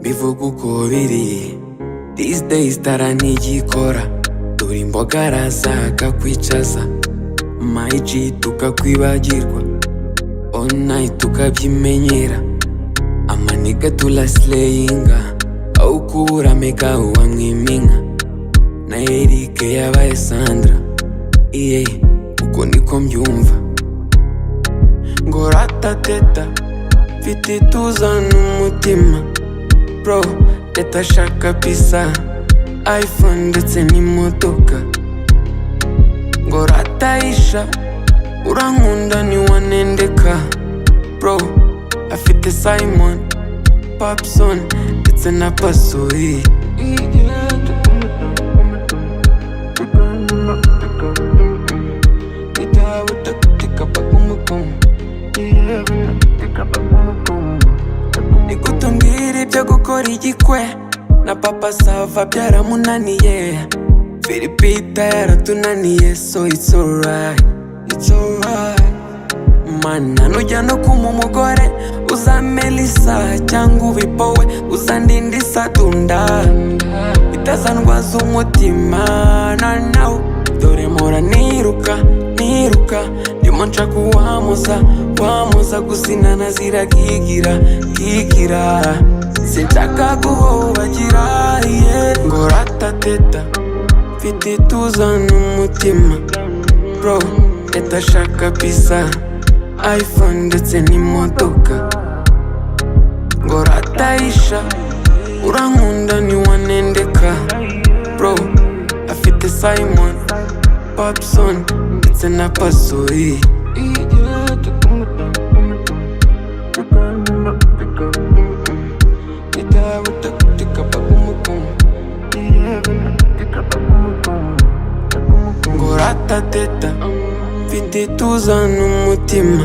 bivuga uko biri. These days tara ntigikora, dore imboga arazaga kwicaza my G tukakwibagirwa, all night tukabyimenyera, amaniga tulaslayinga, aho kubura mega uwamwiminka, na Eric yabaye Sandra, uko niko mbyumva. Ngo ratateta mfite ituza n'umutima, bro teta shaka pisa iPhone ndetse n'imodoka. Ngo rataisha urankunda ntiwanendeka, bro afite Simon, Papson ndetse na Pasori. Nikutumbwira ibyo gukora igikwe na papa Sava byaramunaniye, Filipita yaratunaniye, so it's alright, it's alright. Mana nujya no kuma umugore uza Melissa cyangwa ubipowe uzandinda Sadunda, bitazandwaza umutima now. Dore mpora niruka ndimo nshaka uwamuza gusinana ziragigira sinshaka guhobagira. Ngo ratateta mfite ituza n'umutima, bro teta shaka pisa iPhone ndetse n'imodoka. Ngo rataisha urankunda ntiwanendeka, bro afite Simon, Papson ndetse na Pasori. Ngo ratateta mfite ituza n'umutima.